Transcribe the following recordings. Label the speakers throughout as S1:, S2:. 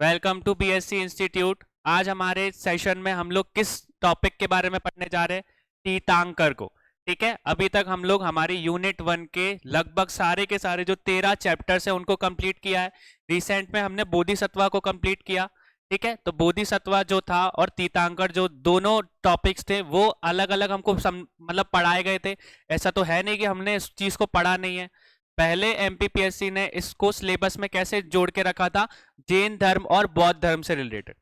S1: Welcome to BSc institute. आज हमारे session में हम लोग किस टॉपिक के बारे में पढ़ने जा रहे हैं? तीर्थंकर को। ठीक है, अभी तक हम लोग हमारी यूनिट 1 के लगभग सारे के सारे जो 13 चैप्टर्स हैं उनको कंप्लीट किया है। रिसेंट में हमने बोधिसत्वा को कंप्लीट किया। ठीक है, तो बोधिसत्वा जो था और तीर्थंकर जो दोनों टॉपिक्स थे वो अलग अलग हमको मतलब पढ़ाए गए थे। ऐसा तो है नहीं कि हमने इस चीज को पढ़ा नहीं है। पहले एमपीपीएससी ने इसको सिलेबस में कैसे जोड़ के रखा था? जैन धर्म और बौद्ध धर्म से रिलेटेड।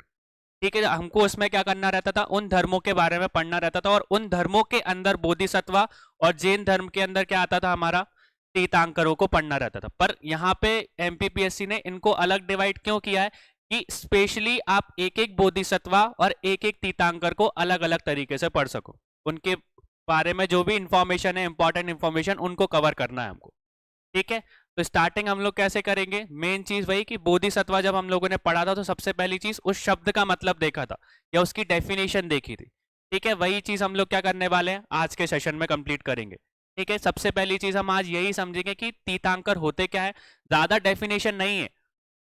S1: ठीक है, हमको उसमें क्या करना रहता था? उन धर्मों के बारे में पढ़ना रहता था और उन धर्मों के अंदर बोधिसत्वा और जैन धर्म के अंदर क्या आता था? हमारा तीर्थंकरों को पढ़ना रहता था। पर यहाँ पे एमपीपीएससी ने इनको अलग डिवाइड क्यों किया है कि स्पेशली आप एक एक बोधिसत्वा और एक एक तीर्थंकर को अलग अलग तरीके से पढ़ सको। उनके बारे में जो भी इंफॉर्मेशन है, इंपॉर्टेंट इंफॉर्मेशन, उनको कवर करना है हमको। ठीक है, तो स्टार्टिंग हम लोग कैसे करेंगे? मेन चीज वही कि बोधिसत्वा जब हम लोगों ने पढ़ा था तो सबसे पहली चीज उस शब्द का मतलब देखा था या उसकी डेफिनेशन देखी थी। ठीक है, वही चीज हम लोग क्या करने वाले हैं आज के सेशन में कंप्लीट करेंगे। ठीक है, सबसे पहली चीज हम आज यही समझेंगे कि तीर्थंकर होते क्या है। ज्यादा डेफिनेशन नहीं है,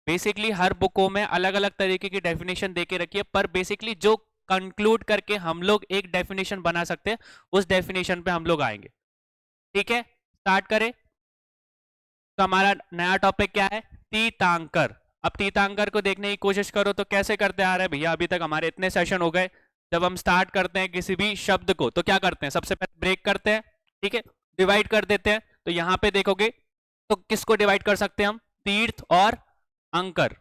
S1: बेसिकली हर बुकों में अलग अलग तरीके की डेफिनेशन दे के रखी है, पर बेसिकली जो कंक्लूड करके हम लोग एक डेफिनेशन बना सकते हैं उस डेफिनेशन पे हम लोग आएंगे। ठीक है, स्टार्ट करें। तो हमारा नया टॉपिक क्या है? तीर्थंकर। अब तीर्थंकर को देखने की कोशिश करो तो कैसे करते आ रहे हैं भैया? अभी तक हमारे इतने सेशन हो गए। जब हम स्टार्ट करते हैं किसी भी शब्द को तो क्या करते हैं? सबसे पहले ब्रेक करते हैं। ठीक है, डिवाइड कर देते हैं। तो यहाँ पे देखोगे तो किसको डिवाइड कर सकते हैं हम? तीर्थ और अंकर,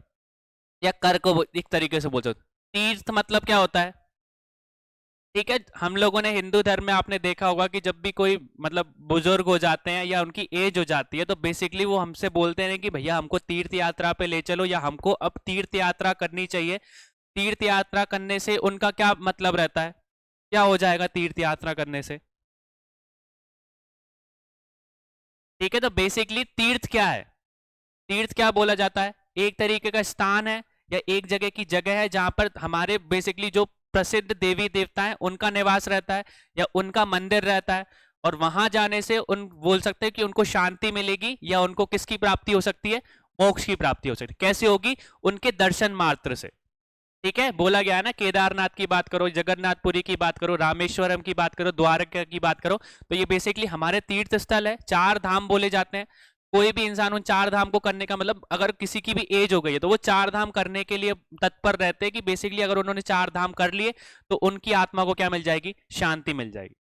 S1: या कर को एक तरीके से बोल सकते। तीर्थ मतलब क्या होता है? ठीक है, हम लोगों ने हिंदू धर्म में आपने देखा होगा कि जब भी कोई मतलब बुजुर्ग हो जाते हैं या उनकी एज हो जाती है तो बेसिकली वो हमसे बोलते हैं कि भैया हमको तीर्थ यात्रा पे ले चलो या हमको अब तीर्थ यात्रा करनी चाहिए। तीर्थ यात्रा करने से उनका क्या मतलब रहता है? क्या हो जाएगा तीर्थ यात्रा करने से? ठीक है, तो बेसिकली तीर्थ क्या है? तीर्थ क्या बोला जाता है? एक तरीके का स्थान है या एक जगह की जगह है जहां पर हमारे बेसिकली जो प्रसिद्ध देवी देवता हैं उनका निवास रहता है या उनका मंदिर रहता है। और वहां जाने से उन बोल सकते हैं कि उनको शांति मिलेगी या उनको किसकी प्राप्ति हो सकती है? मोक्ष की प्राप्ति हो सकती है। कैसे होगी? उनके दर्शन मात्र से। ठीक है, बोला गया है ना, केदारनाथ की बात करो, जगन्नाथपुरी की बात करो, रामेश्वरम की बात करो, द्वारका की बात करो, तो ये बेसिकली हमारे तीर्थ स्थल है। चार धाम बोले जाते हैं। कोई भी इंसान उन चार धाम को करने का मतलब, अगर किसी की भी एज हो गई है तो वो चार धाम करने के लिए तत्पर रहते हैं कि बेसिकली अगर उन्होंने चार धाम कर लिए तो उनकी आत्मा को क्या मिल जाएगी? शांति मिल जाएगी।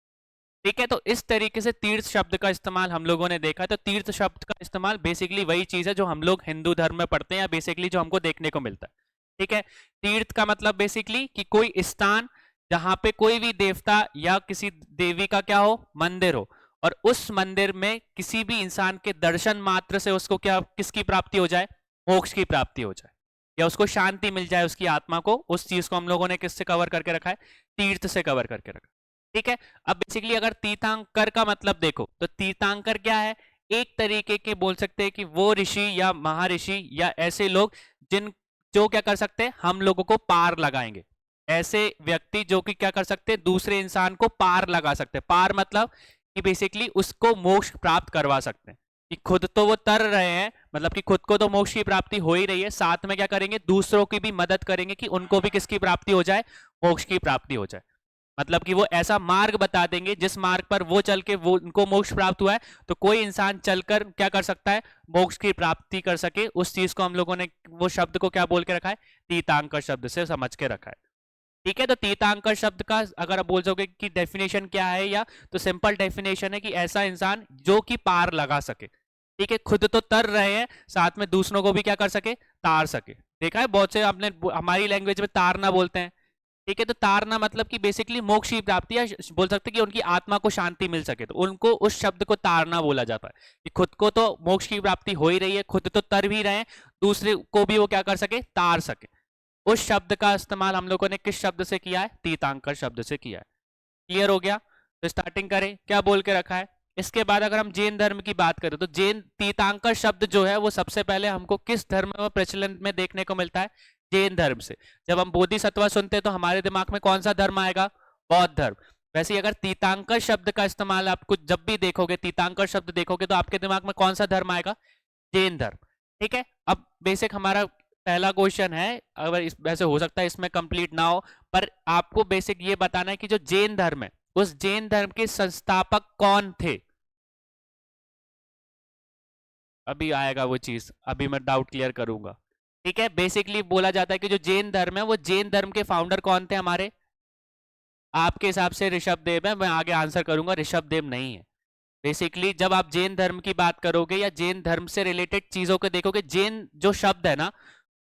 S1: ठीक है, तो इस तरीके से तीर्थ शब्द का इस्तेमाल हम लोगों ने देखा है। तो तीर्थ शब्द का इस्तेमाल बेसिकली वही चीज है जो हम लोग हिंदू धर्म में पढ़ते हैं या बेसिकली जो हमको देखने को मिलता है। ठीक है, तीर्थ का मतलब बेसिकली कि कोई स्थान जहां पे कोई भी देवता या किसी देवी का क्या हो? मंदिर हो, और उस मंदिर में किसी भी इंसान के दर्शन मात्र से उसको क्या, किसकी प्राप्ति हो जाए? मोक्ष की प्राप्ति हो जाए या उसको शांति मिल जाए उसकी आत्मा को। उस चीज को हम लोगों ने किससे कवर करके रखा है? तीर्थ से कवर करके रखा है। ठीक है, अब बेसिकली अगर तीर्थंकर का मतलब देखो तो तीर्थंकर क्या है? एक तरीके के बोल सकते हैं कि वो ऋषि या महर्षि या ऐसे लोग जिन जो क्या कर सकते हैं? हम लोगों को पार लगाएंगे। ऐसे व्यक्ति जो कि क्या कर सकते हैं? दूसरे इंसान को पार लगा सकते हैं। पार मतलब कि बेसिकली उसको मोक्ष प्राप्त करवा सकते हैं। कि खुद तो वो तर रहे हैं, मतलब कि खुद को तो मोक्ष की प्राप्ति हो ही रही है, साथ में क्या करेंगे? दूसरों की भी मदद करेंगे कि उनको भी किसकी प्राप्ति हो जाए? मोक्ष की प्राप्ति हो जाए। मतलब कि वो ऐसा मार्ग बता देंगे जिस मार्ग पर वो चल के वो उनको मोक्ष प्राप्त हुआ है, तो कोई इंसान चलकर क्या कर सकता है? मोक्ष की प्राप्ति कर सके। उस चीज को हम लोगों ने वो शब्द को क्या बोल के रखा है? तीर्थंकर शब्द से समझ के रखा है। ठीक है, तो तीर्थंकर शब्द का अगर आप बोल सकोगे कि डेफिनेशन क्या है, या तो सिंपल डेफिनेशन है कि ऐसा इंसान जो कि पार लगा सके। ठीक है, खुद तो तर रहे हैं, साथ में दूसरों को भी क्या कर सके? तार सके। देखा है बहुत से आपने हमारी लैंग्वेज में तारना बोलते हैं। ठीक है, तो तारना मतलब कि बेसिकली मोक्ष की प्राप्ति, या बोल सकते हैं कि उनकी आत्मा को शांति मिल सके, तो उनको उस शब्द को तारना बोला जाता है। कि खुद को तो मोक्ष की प्राप्ति हो ही रही है, खुद तो तर भी रहे हैं, दूसरे को भी वो क्या कर सके? तार सके। उस शब्द का इस्तेमाल हम लोगों ने किस शब्द से किया है? तीर्थंकर शब्द से किया है। क्लियर हो गया? तो स्टार्टिंग करें, क्या बोल के रखा है? इसके बाद अगर हम जैन धर्म की बात करें तो जैन तीर्थंकर शब्द जो है वो सबसे पहले हमको किस धर्म में प्रचलन में देखने को मिलता है? जैन धर्म से। जब हम बोधिसत्व सुनते हैं तो हमारे दिमाग में कौन सा धर्म आएगा? बौद्ध धर्म। वैसे ही अगर तीर्थंकर शब्द का इस्तेमाल आप कुछ जब भी देखोगे, तीर्थंकर शब्द देखोगे, तो आपके दिमाग में कौन सा धर्म आएगा? जैन धर्म। ठीक है, अब बेसिक हमारा पहला क्वेश्चन है, अगर इस वैसे हो सकता है इसमें कंप्लीट ना हो, पर आपको बेसिक ये बताना है कि जो जैन धर्म है उस जैन धर्म के संस्थापक कौन थे। अभी आएगा वो चीज, अभी मैं डाउट क्लियर करूंगा। ठीक है, बेसिकली बोला जाता है कि जो जैन धर्म है वो जैन धर्म के फाउंडर कौन थे हमारे, आपके हिसाब से ऋषभ देव है, मैं आगे आंसर करूंगा, ऋषभ देव नहीं है। बेसिकली जब आप जैन धर्म की बात करोगे या जैन धर्म से रिलेटेड चीजों को देखोगे, जैन जो शब्द है ना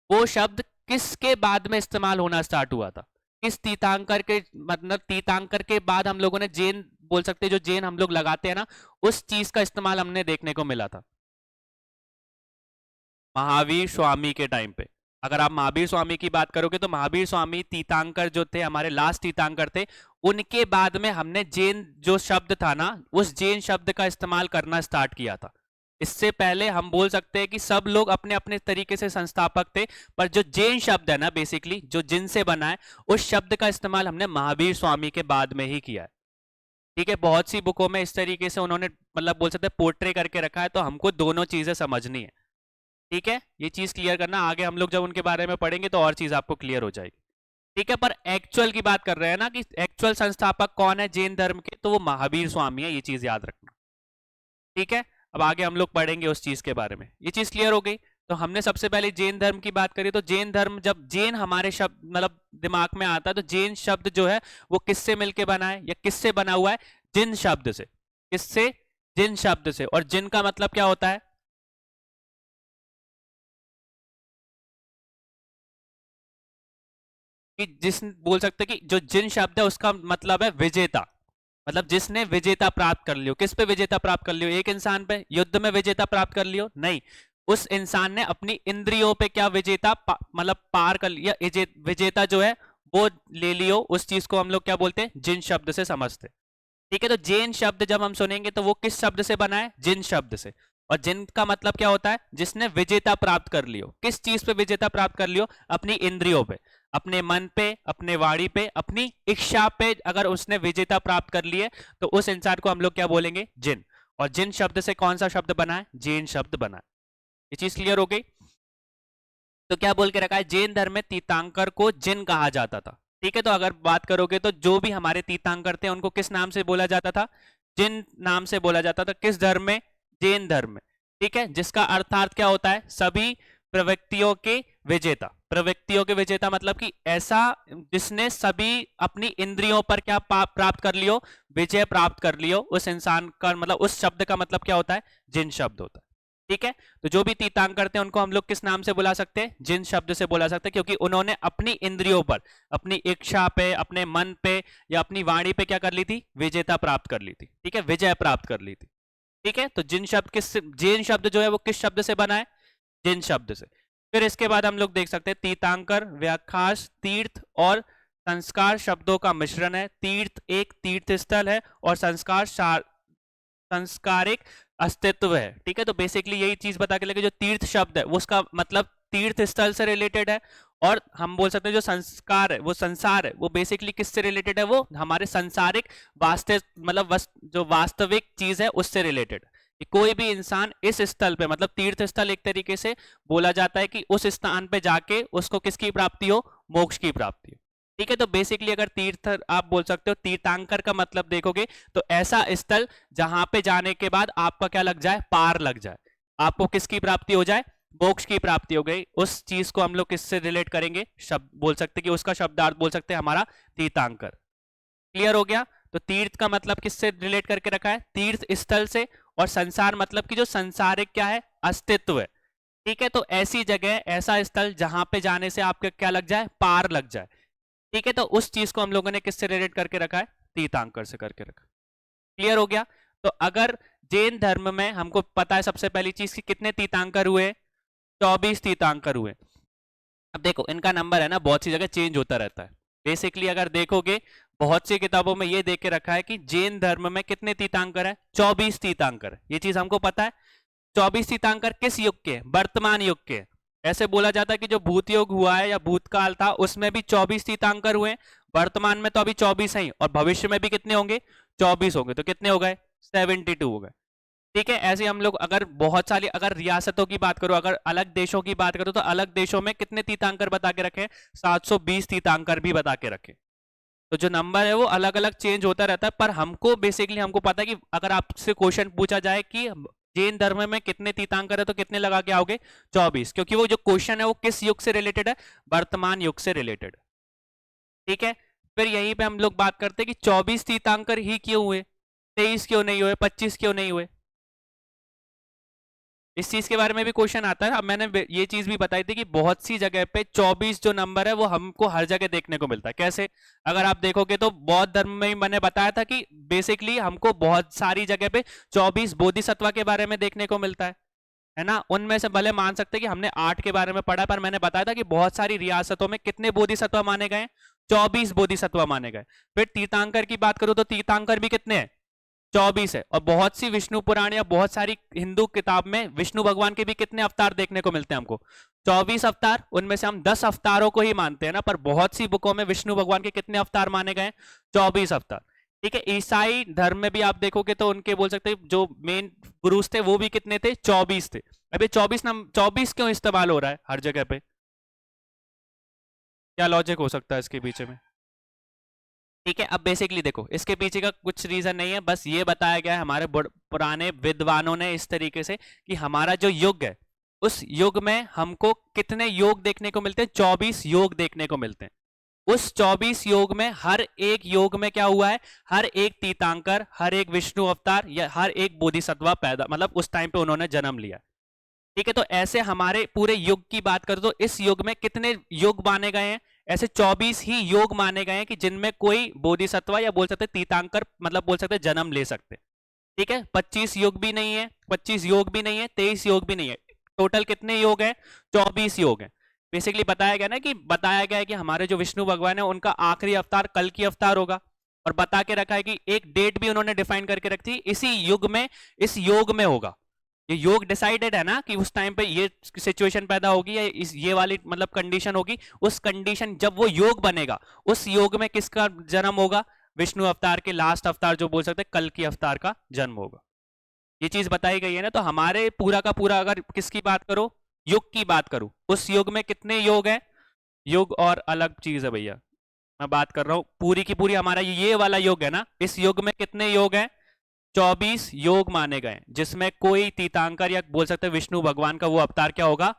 S1: वो शब्द किसके बाद में इस्तेमाल होना स्टार्ट हुआ था, किस तीर्थंकर के, मतलब तीर्थंकर के बाद हम लोगों ने जैन बोल सकते हैं, जो जैन हम लोग लगाते हैं ना उस चीज का इस्तेमाल हमने देखने को मिला था महावीर स्वामी के टाइम पे। अगर आप महावीर स्वामी की बात करोगे तो महावीर स्वामी तीर्थंकर जो थे हमारे लास्ट तीर्थंकर थे, उनके बाद में हमने जैन जो शब्द था ना उस जैन शब्द का इस्तेमाल करना स्टार्ट किया था। इससे पहले हम बोल सकते हैं कि सब लोग अपने अपने तरीके से संस्थापक थे, पर जो जैन शब्द है ना बेसिकली जो जिन से बना है उस शब्द का इस्तेमाल हमने महावीर स्वामी के बाद में ही किया है। ठीक है, बहुत सी बुकों में इस तरीके से उन्होंने मतलब बोल सकते हैं पोर्ट्रे करके रखा है, तो हमको दोनों चीजें समझनी है। ठीक है, ये चीज क्लियर करना, आगे हम लोग जब उनके बारे में पढ़ेंगे तो और चीज आपको क्लियर हो जाएगी। ठीक है, पर एक्चुअल की बात कर रहे हैं ना कि एक्चुअल संस्थापक कौन है जैन धर्म के, तो वो महावीर स्वामी है, ये चीज याद रखना। ठीक है, अब आगे हम लोग पढ़ेंगे उस चीज के बारे में। ये चीज क्लियर हो गई। तो हमने सबसे पहले जैन धर्म की बात करी, तो जैन धर्म जब जैन हमारे शब्द मतलब दिमाग में आता है तो जैन शब्द जो है वो किससे मिलके बना है या किससे बना हुआ है, जिन शब्द से। किससे, जिन शब्द से। और जिन का मतलब क्या होता है, कि जिस बोल सकते हैं कि जो जिन शब्द है उसका मतलब है विजेता, मतलब जिसने विजेता प्राप्त कर लियो। किस पे विजेता प्राप्त कर लियो, एक इंसान पे युद्ध में विजेता प्राप्त कर लियो, नहीं, उस इंसान ने अपनी इंद्रियों पे क्या विजेता मतलब पार कर लिया, विजेता जो है वो ले लियो, उस चीज को हम लोग क्या बोलते हैं, जिन शब्द से समझते। ठीक है, तो जैन शब्द जब हम सुनेंगे तो वो किस शब्द से बना है, जिन शब्द से। और जिन का मतलब क्या होता है, जिसने विजेता प्राप्त कर लियो। किस चीज पे विजेता प्राप्त कर लियो, अपनी इंद्रियों पे, अपने मन पे, अपने वाणी पे, अपनी इच्छा पे अगर उसने विजेता प्राप्त कर लिए तो उस इंसान को हम लोग क्या बोलेंगे, जिन। और जिन शब्द से कौन सा शब्द बना है, जैन शब्द बना है। ये चीज क्लियर हो गई। तो क्या बोल के रखा है, जैन धर्म में तीर्थंकर को जिन कहा जाता था। ठीक है, तो अगर बात करोगे तो जो भी हमारे तीर्थंकर थे उनको किस नाम से बोला जाता था, जिन नाम से बोला जाता था। किस धर्म में, जैन धर्म में। ठीक है, जिसका अर्थात क्या होता है, सभी प्रवृत्तियों के विजेता। प्रवृत्तियों के विजेता मतलब कि ऐसा जिसने सभी अपनी इंद्रियों पर क्या प्राप्त कर लियो, विजय प्राप्त कर लियो, उस इंसान का मतलब, उस शब्द का मतलब क्या होता है, जिन शब्द होता है। ठीक है, तो जो भी तीर्थंकर करते हैं उनको हम लोग किस नाम से बुला सकते हैं, जिन शब्द से बुला सकते हैं, क्योंकि उन्होंने अपनी इंद्रियों पर, अपनी इच्छा पे, अपने मन पे या अपनी वाणी पे क्या कर ली थी, विजेता प्राप्त कर ली थी। ठीक है, विजय प्राप्त कर ली थी। ठीक है, तो जिन शब्द किस, जैन शब्द जो है वो किस शब्द से बना है, जिन शब्द से। फिर इसके बाद हम लोग देख सकते हैं तीर्थंकर व्याख्यास तीर्थ और संस्कार शब्दों का मिश्रण है। तीर्थ एक तीर्थ स्थल है और संस्कार संस्कारिक अस्तित्व है। ठीक है, तो बेसिकली यही चीज बता के लगे, जो तीर्थ शब्द है वो उसका मतलब तीर्थ स्थल से रिलेटेड है, और हम बोल सकते हैं जो संस्कार है वो संसार है, वो बेसिकली किससे रिलेटेड है, वो हमारे संसारिक वास्तव मतलब जो वास्तविक चीज है उससे रिलेटेड है। कि कोई भी इंसान इस स्थल पे, मतलब तीर्थ स्थल एक तरीके से बोला जाता है कि उस स्थान पे जाके उसको किसकी प्राप्ति हो, मोक्ष की प्राप्ति हो। ठीक है, तो बेसिकली अगर तीर्थ आप बोल सकते हो, तीर्थंकर का मतलब देखोगे तो ऐसा स्थल जहां पे जाने के बाद आपका क्या लग जाए, पार लग जाए, आपको किसकी प्राप्ति हो जाए, मोक्ष की प्राप्ति हो गई। उस चीज को हम लोग किससे रिलेट करेंगे, शब्द बोल सकते कि उसका शब्दार्थ बोल सकते हैं हमारा तीर्थंकर। क्लियर हो गया। तो तीर्थ का मतलब किससे रिलेट करके रखा है, तीर्थ स्थल से। और संसार मतलब कि जो संसारिक क्या है, अस्तित्व है। ठीक है, तो ऐसी जगह, ऐसा स्थल जहां पे जाने से आपके क्या लग जाए, पार लग जाए। ठीक है, तो उस चीज को हम लोगों ने किससे रिलेट करके रखा है, तीर्थंकर से करके रखा। क्लियर हो गया। तो अगर जैन धर्म में हमको पता है सबसे पहली चीज कि कितने तीर्थंकर हुए, 24 तीर्थंकर हुए। अब देखो इनका नंबर है ना बहुत सी जगह चेंज होता रहता है। बेसिकली अगर देखोगे बहुत सी किताबों में ये देख के रखा है कि जैन धर्म में कितने तीर्थंकर है, 24 तीर्थंकर है। ये चीज हमको पता है। 24 तीर्थंकर किस युग के, वर्तमान युग के। ऐसे बोला जाता है कि जो भूत युग हुआ है या भूतकाल था उसमें भी 24 तीर्थंकर हुए, वर्तमान में तो अभी 24 है ही, और भविष्य में भी कितने होंगे, 24 होंगे। तो कितने हो गए, 72 हो गए। ठीक है। ऐसे हम लोग अगर बहुत सारी अगर रियासतों की बात करो, अगर अलग देशों की बात करो, तो अलग देशों में कितने तीर्थंकर बता के रखे? 720 तीर्थंकर भी बता के रखे। तो जो नंबर है वो अलग अलग चेंज होता रहता है, पर हमको बेसिकली हमको पता है कि अगर आपसे क्वेश्चन पूछा जाए कि जैन धर्म में कितने तीर्थंकर है, तो कितने लगा के आओगे? 24, क्योंकि वो जो क्वेश्चन है वो किस युग से रिलेटेड है? वर्तमान युग से रिलेटेड। ठीक है। फिर यहीं पे हम लोग बात करते हैं कि 24 तीर्थंकर ही क्यों हुए, 23 क्यों नहीं हुए, 25 क्यों नहीं हुए? इस चीज के बारे में भी क्वेश्चन आता है। अब मैंने ये चीज भी बताई थी कि बहुत सी जगह पे 24 जो नंबर है वो हमको हर जगह देखने को मिलता है। कैसे? अगर आप देखोगे तो बौद्ध धर्म में मैंने बताया था कि बेसिकली हमको बहुत सारी जगह पे 24 बोधिसत्व के बारे में देखने को मिलता है ना। उनमें से भले मान सकते हैं कि हमने 8 के बारे में पढ़ा, पर मैंने बताया था कि बहुत सारी रियासतों में कितने बोधिसत्व माने गए? 24 बोधिसत्व माने गए। फिर तीर्थंकर की बात करूं तो तीर्थंकर भी कितने हैं? 24 है। और बहुत सी विष्णु पुराण या बहुत सारी हिंदू किताब में विष्णु भगवान के भी कितने अवतार देखने को मिलते हैं हमको? 24 अवतार। उनमें से हम 10 अवतारों को ही मानते हैं ना, पर बहुत सी बुकों में विष्णु भगवान के कितने अवतार माने गए? 24 अवतार। ठीक है। ईसाई धर्म में भी आप देखोगे तो उनके बोल सकते हैं जो मेन गुरुज थे वो भी कितने थे? 24 थे। अभी 24 क्यों इस्तेमाल हो रहा है हर जगह पे? क्या लॉजिक हो सकता है इसके पीछे में? ठीक है। अब बेसिकली देखो, इसके पीछे का कुछ रीजन नहीं है, बस ये बताया गया है हमारे पुराने विद्वानों ने इस तरीके से कि हमारा जो युग है उस युग में हमको कितने योग देखने को मिलते हैं? 24 योग देखने को मिलते हैं। उस 24 योग में हर एक योग में क्या हुआ है? हर एक तीर्थंकर, हर एक विष्णु अवतार या हर एक बोधिसत्व पैदा, मतलब उस टाइम पे उन्होंने जन्म लिया। ठीक है। तो ऐसे हमारे पूरे युग की बात करें तो इस युग में कितने योग माने गए हैं? ऐसे 24 ही योग माने गए हैं कि जिनमें कोई बोधिसत्व या बोल सकते तीर्थंकर, मतलब बोल सकते जन्म ले सकते। ठीक है। 25 योग भी नहीं है, 25 योग भी नहीं है, 23 योग भी नहीं है। टोटल कितने योग हैं? 24 योग हैं। बेसिकली बताया गया ना कि बताया गया है कि हमारे जो विष्णु भगवान है उनका आखिरी अवतार कल की अवतार होगा। और बता के रखा है कि एक डेट भी उन्होंने डिफाइन करके रखी थी, इसी युग में, इस योग में होगा। ये योग डिसाइडेड है ना कि उस टाइम पे ये सिचुएशन पैदा होगी या इस ये वाली मतलब कंडीशन होगी। उस कंडीशन जब वो योग बनेगा उस योग में किसका जन्म होगा? विष्णु अवतार के लास्ट अवतार जो बोल सकते हैं कल की अवतार का जन्म होगा। ये चीज बताई गई है ना। तो हमारे पूरा का पूरा अगर किसकी बात करो, युग की बात करूं, उस युग में कितने योग है? युग और अलग चीज है भैया, मैं बात कर रहा हूं पूरी की पूरी हमारा ये वाला युग है ना, इस युग में कितने योग है? 24 योग माने गए, जिसमें कोई तीर्थंकर या बोल सकते विष्णु भगवान का वो अवतार क्या होगा?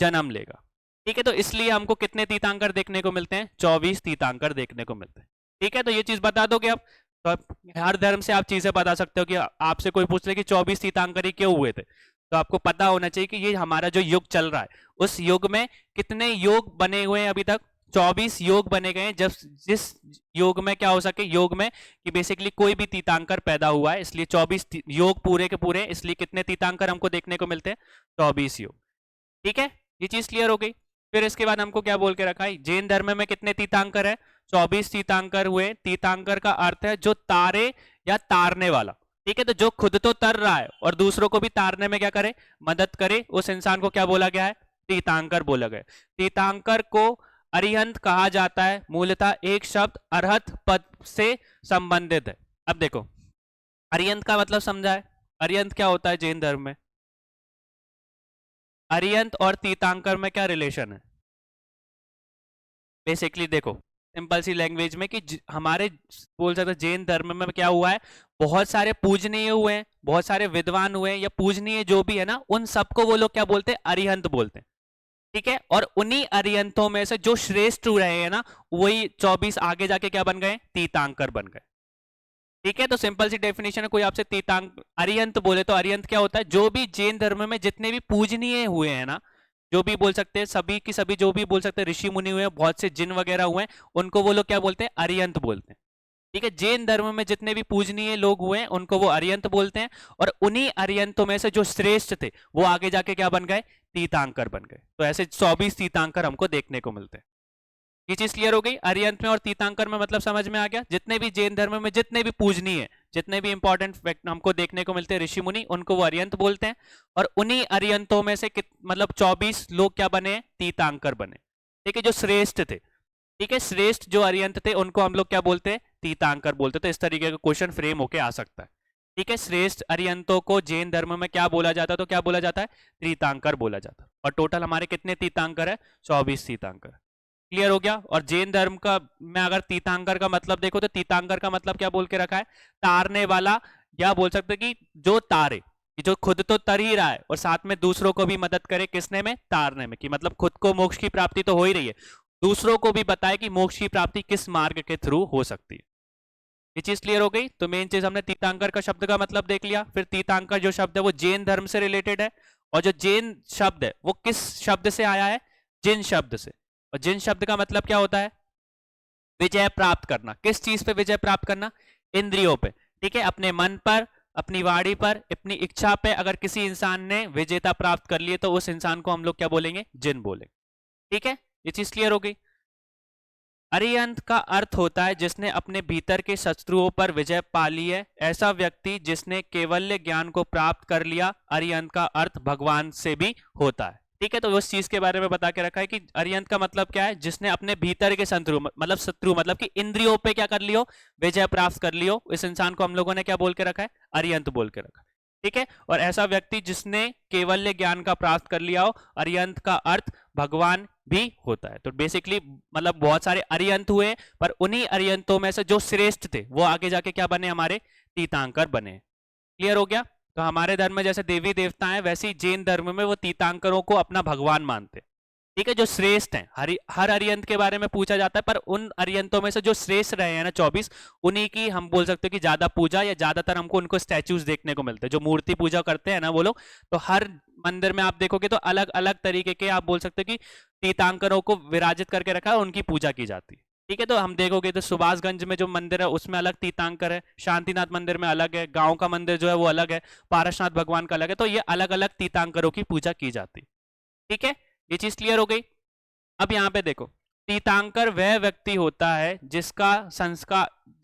S1: जन्म लेगा। ठीक है। तो इसलिए हमको कितने तीर्थंकर देखने को मिलते हैं? 24 तीर्थंकर देखने को मिलते हैं। ठीक है। तो ये चीज बता दोगे आप, तो आप हर धर्म से आप चीजें बता सकते हो कि आपसे कोई पूछ ले कि 24 तीर्थंकर ही क्यों हुए थे, तो आपको पता होना चाहिए कि ये हमारा जो युग चल रहा है उस युग में कितने योग बने हुए हैं? अभी तक 24 योग बने गए हैं। जब जिस योग में क्या हो सके, योग में कि बेसिकली कोई भी तीर्थंकर पैदा हुआ है, इसलिए 24 योग पूरे के पूरे, इसलिए कितने तीर्थंकर हमको देखने को मिलते हैं? 24 योग। ठीक है। ये चीज क्लियर हो गई। फिर इसके बाद हमको क्या बोल के रखा है? जैन धर्म में कितने तीर्थंकर है? 24 तीर्थंकर हुए। तीर्थंकर का अर्थ है जो तारे या तारने वाला। ठीक है। तो जो खुद तो तर रहा है और दूसरों को भी तारने में क्या करे? मदद करे, उस इंसान को क्या बोला गया है? तीर्थंकर बोला गया। तीर्थंकर को अरिहंत कहा जाता है। मूलतः एक शब्द अरहत पद से संबंधित है। अब देखो, अरिहंत का मतलब समझा है? अरिहंत क्या होता है जैन धर्म में? अरिहंत और तीर्थंकर में क्या रिलेशन है? बेसिकली देखो, सिंपल सी लैंग्वेज में कि हमारे बोल सकते जैन धर्म में क्या हुआ है? बहुत सारे पूजनीय हुए हैं, बहुत सारे विद्वान हुए हैं, या पूजनीय जो भी है ना, उन सबको वो लोग क्या बोलते हैं? अरिहंत बोलते हैं। ठीक है। और उन्हीं अरिहंतों में से जो श्रेष्ठ रहे हैं ना, वही 24 आगे जाके क्या बन गए? तीर्थंकर बन गए। ठीक है। तो सिंपल सी डेफिनेशन है, कोई आपसे तीर्थंक अरिहंत बोले तो अरिहंत क्या होता है? जो भी जैन धर्म में जितने भी पूजनीय हुए हैं ना, जो भी बोल सकते हैं सभी की सभी, जो भी बोल सकते हैं ऋषि मुनि हुए हैं, बहुत से जिन वगैरह हुए हैं, उनको वो लोग क्या बोलते हैं? अरिहंत बोलते हैं। ठीक है। जैन धर्म में जितने भी पूजनीय लोग हुए हैं उनको वो अरिहंत बोलते हैं। और उन्हीं अरिहंतों में से जो श्रेष्ठ थे वो आगे जाके क्या बन गए? तीर्थंकर बन गए। तो ऐसे 24 तीर्थंकर हमको देखने को मिलते हैं। ये चीज क्लियर हो गई। अरिहंत में और तीर्थंकर में मतलब समझ में आ गया। जितने भी जैन धर्म में जितने भी पूजनीय है, जितने भी इंपॉर्टेंट फैक्ट हमको देखने को मिलते हैं ऋषि मुनि, उनको वो अरिहंत बोलते हैं। और उन्हीं अरिहंतों में से मतलब 24 लोग क्या बने? तीर्थंकर बने। ठीक है। जो श्रेष्ठ थे। ठीक है। श्रेष्ठ जो अरिहंत थे उनको हम लोग क्या बोलते हैं? तीर्थंकर बोलते थे। इस तरीके का क्वेश्चन फ्रेम होके आ सकता है। ठीक है, श्रेष्ठ अरिहंतों को जैन धर्म में क्या बोला जाता है, तो क्या बोला जाता है, तीर्थंकर बोला जाता है। और टोटल हमारे कितने तीर्थंकर है, 24 तीर्थंकर। क्लियर हो गया। और जैन धर्म का मैं अगर तीर्थंकर का मतलब देखो तो तीर्थंकर का मतलब क्या बोल के रखा है, तारने वाला, या बोल सकते कि जो तारे, कि जो खुद तो तर ही रहा है और साथ में दूसरों को भी मदद करे, किसने में, तारने में, कि मतलब खुद को मोक्ष की प्राप्ति तो हो ही रही है, दूसरों को भी बताए कि मोक्ष की प्राप्ति किस मार्ग के थ्रू हो सकती है। ये चीज क्लियर हो गई। तो मेन चीज हमने तीर्थंकर का शब्द का मतलब देख लिया। फिर तीर्थंकर जो शब्द है वो जैन धर्म से रिलेटेड है, और जो जैन शब्द है वो किस शब्द से आया है, जिन शब्द से। और जिन शब्द का मतलब क्या होता है, विजय प्राप्त करना। किस चीज पे विजय प्राप्त करना, इंद्रियों पे। ठीक है, अपने मन पर, अपनी वाणी पर, अपनी इच्छा पे अगर किसी इंसान ने विजेता प्राप्त कर लिए तो उस इंसान को हम लोग क्या बोलेंगे, जिन बोलेंगे। ठीक है, ये चीज क्लियर हो गई। अरिहंत का अर्थ होता है जिसने अपने भीतर के शत्रुओं पर विजय पा ली है, ऐसा व्यक्ति जिसने केवल्य ज्ञान को प्राप्त कर लिया। अरिहंत का अर्थ भगवान से भी होता है। ठीक है, तो उस चीज के बारे में बता के रखा है कि अरिहंत का मतलब क्या है, जिसने अपने भीतर के शत्रु मतलब कि इंद्रियों पे क्या कर लियो, विजय प्राप्त कर लियो, इस इंसान को हम लोगों ने क्या बोल के रखा है, अरिहंत बोल के रखा है। ठीक है, और ऐसा व्यक्ति जिसने केवल्य ज्ञान का प्राप्त कर लिया हो, अरिहंत का अर्थ भगवान भी होता है। तो बेसिकली मतलब बहुत सारे अरिहंत हुए, पर उन्हीं अरिहंतों में से जो श्रेष्ठ थे वो आगे जाके क्या बने, हमारे तीर्थंकर बने। क्लियर हो गया। तो हमारे धर्म में जैसे देवी देवता हैं, वैसे ही जैन धर्म में वो तीर्थंकरों को अपना भगवान मानते हैं। ठीक है, जो श्रेष्ठ हैं, हर अरिहंत के बारे में पूछा जाता है, पर उन अरिहंतों में से जो श्रेष्ठ रहे हैं ना 24, उन्हीं की हम बोल सकते हैं कि ज्यादा पूजा, या ज्यादातर हमको उनको स्टैचूज देखने को मिलते हैं, जो मूर्ति पूजा करते हैं ना वो लोग। तो हर मंदिर में आप देखोगे तो अलग अलग तरीके के आप बोल सकते हो कि तीर्थंकरों को विराजित करके रखा है, उनकी पूजा की जाती है। ठीक है, तो हम देखोगे तो सुभाषगंज में जो मंदिर है उसमें अलग तीर्थंकर है, शांतिनाथ मंदिर में अलग है, गांव का मंदिर जो है वो अलग है, पारसनाथ भगवान का अलग है। तो ये अलग अलग तीर्थंकरों की पूजा की जाती है। ठीक है, ये चीज क्लियर हो गई। अब यहाँ पे देखो, तीर्थंकर वह व्यक्ति होता है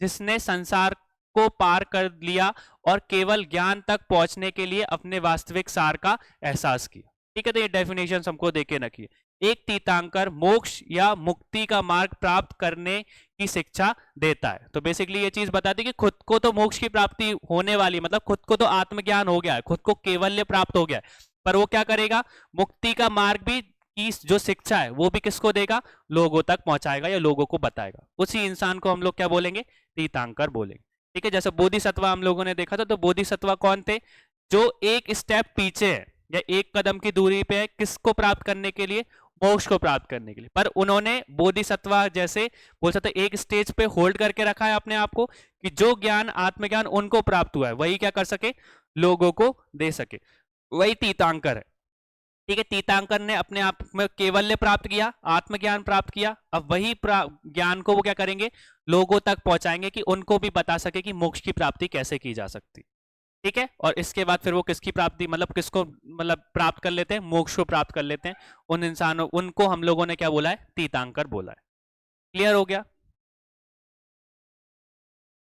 S1: जिसने संसार को पार कर लिया और केवल ज्ञान तक पहुंचने के लिए अपने वास्तविक सार का एहसास किया। ठीक है, तो ये डेफिनेशन हमको देके रखिए। एक तीर्थंकर मोक्ष या मुक्ति का मार्ग प्राप्त करने की शिक्षा देता है। तो बेसिकली ये चीज बताती है कि खुद को तो मोक्ष की प्राप्ति होने वाली, मतलब खुद को तो आत्मज्ञान हो गया है, खुद को केवल्य प्राप्त हो गया है, पर वो क्या करेगा, मुक्ति का मार्ग भी की जो शिक्षा है वो भी किसको देगा, लोगों तक पहुंचाएगा या लोगों को बताएगा। उसी इंसान को हम लोग क्या बोलेंगे, तीर्थंकर बोलेंगे। ठीक है, जैसे बोधिसत्व हम लोगों ने देखा था, तो बोधिसत्व कौन थे, जो एक स्टेप पीछे है या एक कदम की दूरी पे है, किसको प्राप्त करने के लिए, मोक्ष को प्राप्त करने के लिए। पर उन्होंने बोधिसत्व जैसे बोल सकते एक स्टेज पे होल्ड करके रखा है अपने आप को, कि जो ज्ञान आत्मज्ञान उनको प्राप्त हुआ है वही क्या कर सके, लोगों को दे सके। वही तीर्थंकर है। ठीक है, तीर्थंकर ने अपने आप में केवल्य प्राप्त किया, आत्मज्ञान प्राप्त किया, अब वही ज्ञान को वो क्या करेंगे, लोगों तक पहुंचाएंगे कि उनको भी बता सके कि मोक्ष की प्राप्ति कैसे की जा सकती। ठीक है, और इसके बाद फिर वो किसकी प्राप्ति, मतलब किसको मतलब प्राप्त कर लेते हैं, मोक्ष को प्राप्त कर लेते हैं। उन इंसानों, उनको हम लोगों ने क्या बोला है, तीर्थंकर बोला है। क्लियर हो गया।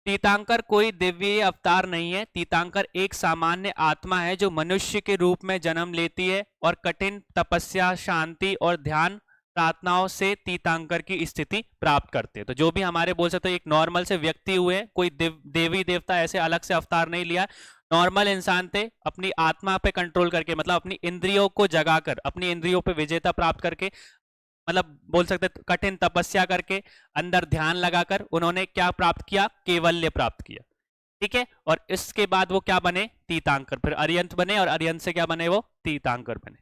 S1: तीर्थंकर कोई दिव्य अवतार नहीं है। तीर्थंकर एक सामान्य आत्मा है जो मनुष्य के रूप में जन्म लेती है और कठिन तपस्या, शांति और ध्यान प्रार्थनाओं से तीर्थंकर की स्थिति प्राप्त करते हैं। तो जो भी हमारे बोल सकते हैं एक नॉर्मल से व्यक्ति हुए, कोई देवी देवता ऐसे अलग से अवतार नहीं लिया, नॉर्मल इंसान थे, अपनी आत्मा पे कंट्रोल करके, मतलब अपनी इंद्रियों को जगाकर, अपनी इंद्रियों पे विजेता प्राप्त करके, मतलब बोल सकते कठिन तपस्या करके, अंदर ध्यान लगाकर उन्होंने क्या प्राप्त किया, केवल्य प्राप्त किया। ठीक है, और इसके बाद वो क्या बने, तीर्थंकर, फिर अरिहंत बने, और अरिहंत से क्या बने, वो तीर्थंकर बने।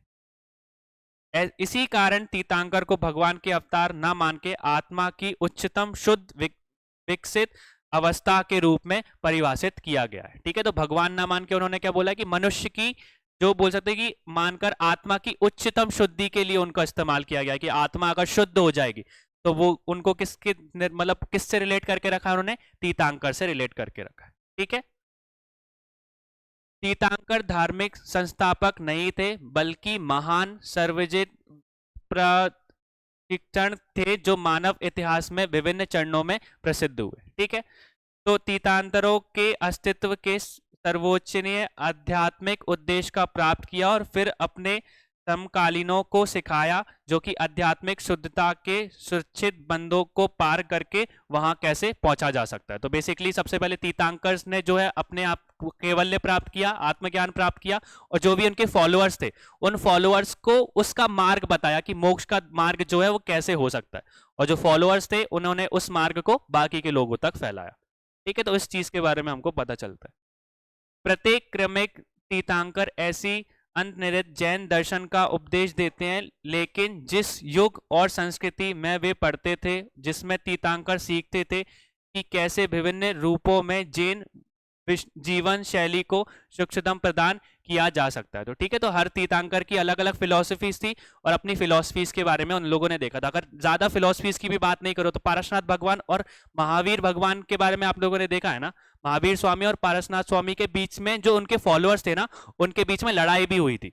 S1: इसी कारण तीर्थंकर को भगवान के अवतार न मान के आत्मा की उच्चतम शुद्ध विकसित अवस्था के रूप में परिभाषित किया गया है। ठीक है, तो भगवान ना मान के उन्होंने क्या बोला कि मनुष्य की, जो बोल सकते हैं कि मानकर आत्मा की उच्चतम शुद्धि के लिए उनका इस्तेमाल किया गया है, कि आत्मा अगर शुद्ध हो जाएगी तो वो उनको किसके मतलब किससे रिलेट करके रखा है, उन्होंने तीर्थंकर से रिलेट करके रखा है। ठीक है, तीर्थंकर धार्मिक संस्थापक नहीं थे, बल्कि महान सर्वजित प्रशिक्षण थे जो मानव इतिहास में विभिन्न चरणों में प्रसिद्ध हुए। ठीक है, तो तीर्थंकरों के अस्तित्व के सर्वोच्चनीय आध्यात्मिक उद्देश्य का प्राप्त किया और फिर अपने समकालीनों को सिखाया, जो कि आध्यात्मिक शुद्धता के सुरक्षित बंधों को पार करके वहां कैसे पहुंचा जा सकता है। तो बेसिकली सबसे पहले तीर्थंकर्स ने जो है अपने आप कैवल्य प्राप्त किया, आत्मज्ञान प्राप्त किया, और जो भी उनके फॉलोअर्स थे उन फॉलोअर्स को उसका मार्ग बताया कि मोक्ष का मार्ग जो है वो कैसे हो सकता है, और जो फॉलोअर्स थे उन्होंने उस मार्ग को बाकी के लोगों तक फैलाया। ठीक है, तो इस चीज के बारे में हमको पता चलता है। प्रत्येक क्रमिक तीर्थंकर ऐसी अंतर्निहित जैन दर्शन का उपदेश देते हैं, लेकिन जिस युग और संस्कृति में वे पढ़ते थे, जिसमें तीर्थंकर सीखते थे कि कैसे विभिन्न रूपों में जैन जीवन शैली को सूक्ष्मतम प्रदान किया जा सकता है। तो ठीक है, तो हर तीर्थंकर की अलग अलग फिलोसफीज थी और अपनी फिलोसफीज के बारे में उन लोगों ने देखा था। अगर ज्यादा फिलोसफीज की भी बात नहीं करो तो पारसनाथ भगवान और महावीर भगवान के बारे में आप लोगों ने देखा है ना, महावीर स्वामी और पारसनाथ स्वामी के बीच में जो उनके फॉलोअर्स थे ना, उनके बीच में लड़ाई भी हुई थी।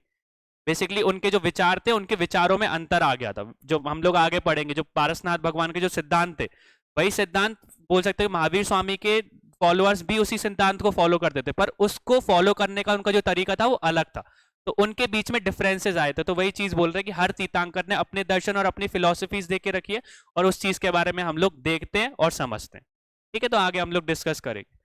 S1: बेसिकली उनके जो विचार थे, उनके विचारों में अंतर आ गया था। जो हम लोग आगे पढ़ेंगे, जो पारसनाथ भगवान के जो सिद्धांत थे, वही सिद्धांत बोल सकते हैं महावीर स्वामी के फॉलोअर्स भी उसी सिद्धांत को फॉलो करते थे, पर उसको फॉलो करने का उनका जो तरीका था वो अलग था। तो उनके बीच में डिफरेंसेस आए थे। तो वही चीज बोल रहे हैं कि हर तीर्थंकर ने अपने दर्शन और अपनी फिलोसफीज दे के रखी है, और उस चीज के बारे में हम लोग देखते हैं और समझते हैं। ठीक है, तो आगे हम लोग डिस्कस करेंगे।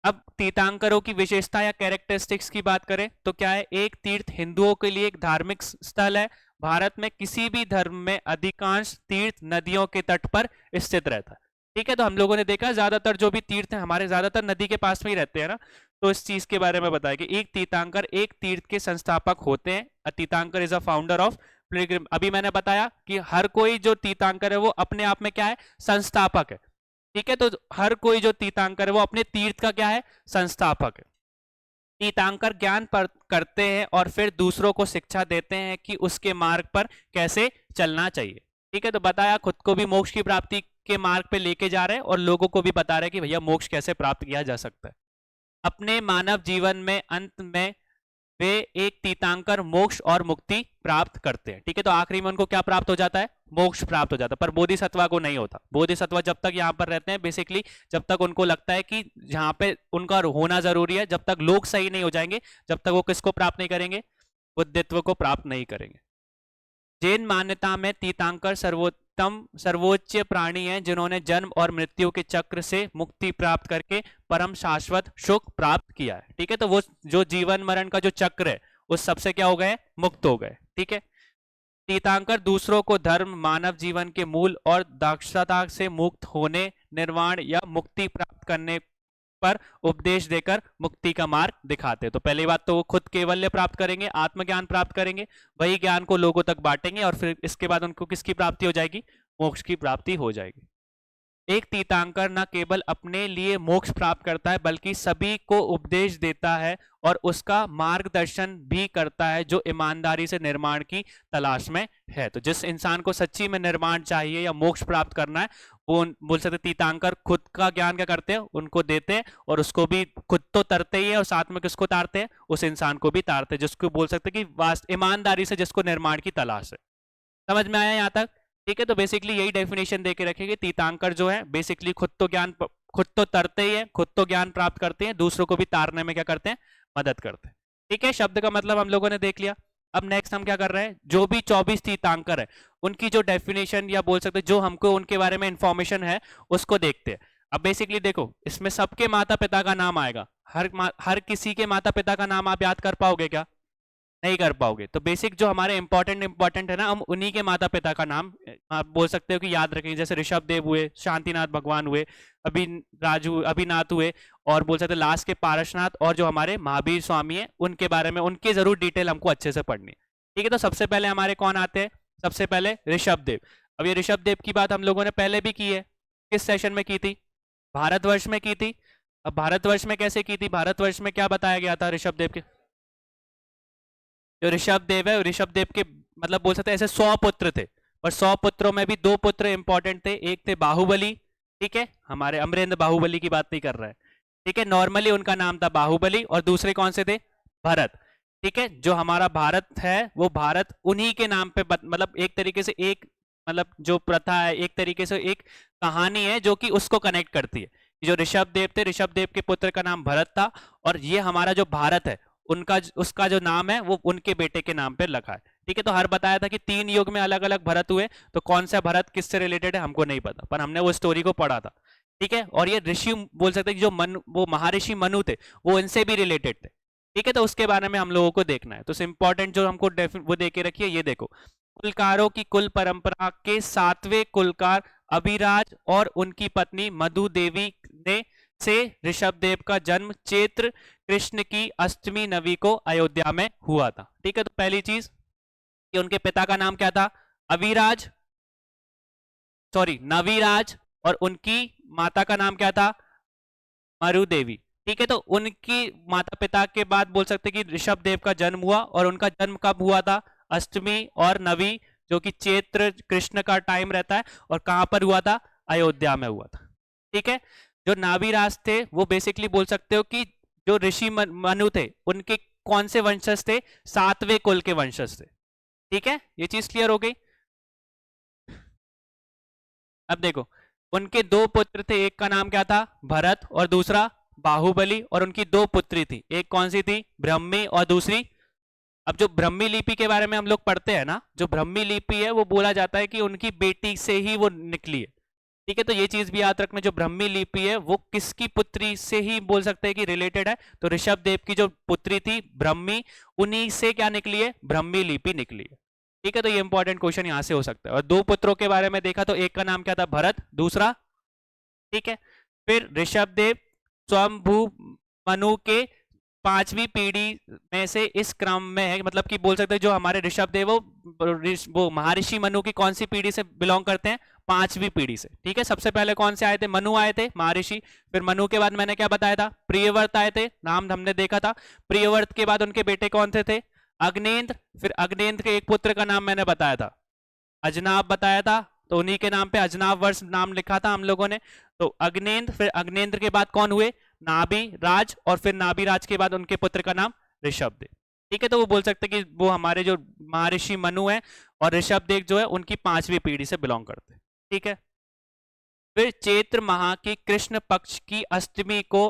S1: अब तीर्थंकरों की विशेषता या कैरेक्टरिस्टिक्स की बात करें तो क्या है, एक तीर्थ हिंदुओं के लिए एक धार्मिक स्थल है। भारत में किसी भी धर्म में अधिकांश तीर्थ नदियों के तट पर स्थित रहता है। ठीक है, तो हम लोगों ने देखा ज्यादातर जो भी तीर्थ है हमारे ज्यादातर नदी के पास में ही रहते हैं ना। तो इस चीज के बारे में बताया कि एक तीर्थंकर एक तीर्थ के संस्थापक होते हैं। अ तीर्थंकर is a founder of Pilgrim. अभी मैंने बताया कि हर कोई जो तीर्थंकर है वो अपने आप में क्या है, संस्थापक है। ठीक है, तो हर कोई जो तीर्थंकर है वो अपने तीर्थ का क्या है, संस्थापक है। तीर्थंकर ज्ञान पर करते हैं और फिर दूसरों को शिक्षा देते हैं कि उसके मार्ग पर कैसे चलना चाहिए। ठीक है, तो बताया खुद को भी मोक्ष की प्राप्ति के मार्ग पे लेके जा रहे हैं और लोगों को भी बता रहे हैं कि भैया मोक्ष कैसे प्राप्त किया जा सकता है। अपने मानव जीवन में अंत में वे एक तीर्थंकर मोक्ष और मुक्ति प्राप्त करते हैं। ठीक है, तो आखिरी में उनको क्या प्राप्त हो जाता है, मोक्ष प्राप्त हो जाता है। पर बोधिसत्वा को नहीं होता। बोधिसत्वा जब तक यहाँ पर रहते हैं, बेसिकली जब तक उनको लगता है कि यहाँ पे उनका होना जरूरी है, जब तक लोग सही नहीं हो जाएंगे, जब तक वो किसको प्राप्त नहीं करेंगे, बुद्धित्व को प्राप्त नहीं करेंगे। जैन मान्यता में तीर्थंकर सर्वोच्च प्राणी हैं जिन्होंने जन्म और मृत्यु के चक्र से मुक्ति प्राप्त करके परम शाश्वत सुख प्राप्त किया है। ठीक है, तो वो जो जीवन मरण का जो चक्र है उस सबसे क्या हो गए, मुक्त हो गए। ठीक है, तीर्थंकर दूसरों को धर्म, मानव जीवन के मूल और दाक्षता से मुक्त होने, निर्वाण या मुक्ति प्राप्त करने पर उपदेश देकर मुक्ति का मार्ग दिखाते हैं। तो पहली बात तो वो खुद कैवल्य प्राप्त करेंगे, आत्मज्ञान प्राप्त करेंगे, वही ज्ञान को लोगों तक बांटेंगे और फिर इसके बाद उनको किसकी प्राप्ति हो जाएगी, मोक्ष की प्राप्ति हो जाएगी। एक तीर्थंकर न केवल अपने लिए मोक्ष प्राप्त करता है बल्कि सभी को उपदेश देता है और उसका मार्गदर्शन भी करता है जो ईमानदारी से निर्माण की तलाश में है। तो जिस इंसान को सच्ची में निर्माण चाहिए या मोक्ष प्राप्त करना है, वो बोल सकते तीर्थंकर खुद का ज्ञान क्या करते हैं, उनको देते हैं, और उसको भी खुद तो तरते ही है और साथ में किसको तारते हैं, उस इंसान को भी तारते हैं जिसको बोल सकते कि वास्तव ईमानदारी से जिसको निर्माण की तलाश है। समझ में आया यहाँ तक? ठीक है, तो बेसिकली यही डेफिनेशन देके रखेंगे। तीर्थंकर जो है बेसिकली खुद तो तरते ही है, खुद तो ज्ञान प्राप्त करते हैं, दूसरों को भी तारने में क्या करते हैं, मदद करते हैं। ठीक है, शब्द का मतलब हम लोगों ने देख लिया। अब नेक्स्ट हम क्या कर रहे हैं, जो भी 24 तीर्थंकर है उनकी जो डेफिनेशन या बोल सकते जो हमको उनके बारे में इंफॉर्मेशन है उसको देखते हैं। अब बेसिकली देखो, इसमें सबके माता पिता का नाम आएगा। हर किसी के माता पिता का नाम आप याद कर पाओगे क्या, नहीं कर पाओगे। तो बेसिक जो हमारे इंपॉर्टेंट है ना, हम उन्हीं के माता पिता का नाम आप बोल सकते हो कि याद रखेंगे। जैसे ऋषभ देव हुए, शांतिनाथ भगवान हुए, अभिनाथ हुए, और बोल सकते लास्ट के पारसनाथ, और जो हमारे महावीर स्वामी है उनके बारे में उनकी जरूर डिटेल हमको अच्छे से पढ़नी। ठीक है, तो सबसे पहले हमारे कौन आते हैं, सबसे पहले ऋषभ देव। अब ये ऋषभ देव की बात हम लोगों ने पहले भी की है। किस सेशन में की थी, भारतवर्ष में की थी। अब भारतवर्ष में कैसे की थी, भारतवर्ष में क्या बताया गया था ऋषभ देव के, जो ऋषभ देव है, ऋषभ देव के मतलब बोल सकते हैं ऐसे 100 पुत्र थे, और 100 पुत्रों में भी 2 पुत्र इंपॉर्टेंट थे। एक थे बाहुबली, ठीक है, हमारे अमरेंद्र बाहुबली की बात नहीं कर रहा है, ठीक है, नॉर्मली उनका नाम था बाहुबली, और दूसरे कौन से थे, भरत। ठीक है, जो हमारा भारत है वो भारत उन्हीं के नाम पे मतलब एक तरीके से एक मतलब जो प्रथा है, एक तरीके से एक कहानी है जो कि उसको कनेक्ट करती है। जो ऋषभ देव थे, ऋषभ देव के पुत्र का नाम भरत था, और ये हमारा जो भारत है उसका जो नाम है वो उनके बेटे के नाम पे रखा है। ठीक है, तो हर बताया था कि 3 युग में अलग अलग भरत हुए, तो कौन सा भरत किससे रिलेटेड है हमको नहीं पता, पर हमने वो स्टोरी को पढ़ा था। ठीक है, और ये ऋषि बोल सकते हैं कि जो मनु, वो महर्षि मनु थे, वो इनसे भी रिलेटेड थे। ठीक है, तो उसके बारे में हम लोगों को देखना है। तो इंपॉर्टेंट जो हमको वो दे के रखिए, ये देखो, कुलकारों की कुल परंपरा के 7वें कुलकार अभिराज और उनकी पत्नी मधु देवी ने से ऋषभ देव का जन्म चैत्र कृष्ण की अष्टमी नवी को अयोध्या में हुआ था। ठीक है, तो पहली चीज कि उनके पिता का नाम क्या था, अभिराज, सॉरी नवीराज, और उनकी माता का नाम क्या था, मरु देवी। ठीक है, तो उनकी माता पिता के बाद बोल सकते कि ऋषभ देव का जन्म हुआ, और उनका जन्म कब हुआ था, अष्टमी और नवी, जो कि चैत्र कृष्ण का टाइम रहता है, और कहां पर हुआ था, अयोध्या में हुआ था। ठीक है, जो नाभिराज थे वो बेसिकली बोल सकते हो कि जो ऋषि मनु थे उनके कौन से वंशज थे, 7वें कुल के वंशज थे। ठीक है, ये चीज क्लियर हो गई। अब देखो, उनके 2 पुत्र थे, एक का नाम क्या था, भरत, और दूसरा बाहुबली, और उनकी 2 पुत्री थी, एक कौन सी थी, ब्रह्मी, और दूसरी, अब जो ब्रह्मी लिपि के बारे में हम लोग पढ़ते हैं ना, जो ब्रह्मी लिपि है वो बोला जाता है कि उनकी बेटी से ही वो निकली है। ठीक है, तो ये चीज भी याद रखना, जो ब्रह्मी लिपि है वो किसकी पुत्री से ही बोल सकते हैं कि रिलेटेड है, तो ऋषभ देव की जो पुत्री थी ब्रह्मी, उन्हीं से क्या निकली है, ब्रह्मी लिपि निकली है। ठीक है, तो ये इंपॉर्टेंट क्वेश्चन यहां से हो सकता है। और 2 पुत्रों के बारे में देखा तो एक का नाम क्या था, भरत, दूसरा, ठीक है, फिर ऋषभ देव स्वयंभू मनु के 5वीं पीढ़ी में से इस क्रम में है, मतलब कि बोल सकते हैं जो हमारे ऋषभ देव वो महर्षि मनु की कौन सी पीढ़ी से बिलोंग करते हैं, 5वीं पीढ़ी से। ठीक है, सबसे पहले कौन से आए थे, मनु आए थे महर्षि, फिर मनु के बाद मैंने क्या बताया था, प्रियव्रत आए थे, नाम हमने देखा था। प्रियव्रत के बाद उनके बेटे कौन थे, अग्नेंद्र, फिर अग्नेंद्र के एक पुत्र का नाम मैंने बताया था, अजनाब बताया था, तो उन्हीं के नाम पे अजनाब वर्ष नाम लिखा था हम लोगों ने। तो अग्नेंद्र, फिर अग्नेंद्र के बाद कौन हुए, नाभि राज, और फिर नाभि राज के बाद उनके पुत्र का नाम ऋषभ देव। ठीक है, तो वो बोल सकते हैं कि वो हमारे जो महर्षि मनु है और ऋषभ देव जो है उनकी 5वीं पीढ़ी से बिलोंग करते हैं। ठीक है, फिर चैत्र माह की कृष्ण पक्ष की अष्टमी को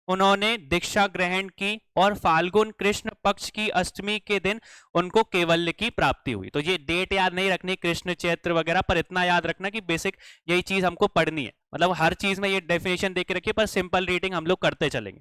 S1: उन्होंने दीक्षा ग्रहण की, और फाल्गुन कृष्ण पक्ष की अष्टमी के दिन उनको कैवल्य की प्राप्ति हुई। तो ये डेट याद नहीं रखनी कृष्ण चैत्र वगैरह, पर इतना याद रखना कि बेसिक यही चीज हमको पढ़नी है, मतलब हर चीज में ये डेफिनेशन देके रखिए, पर सिंपल रीडिंग हम लोग करते चलेंगे।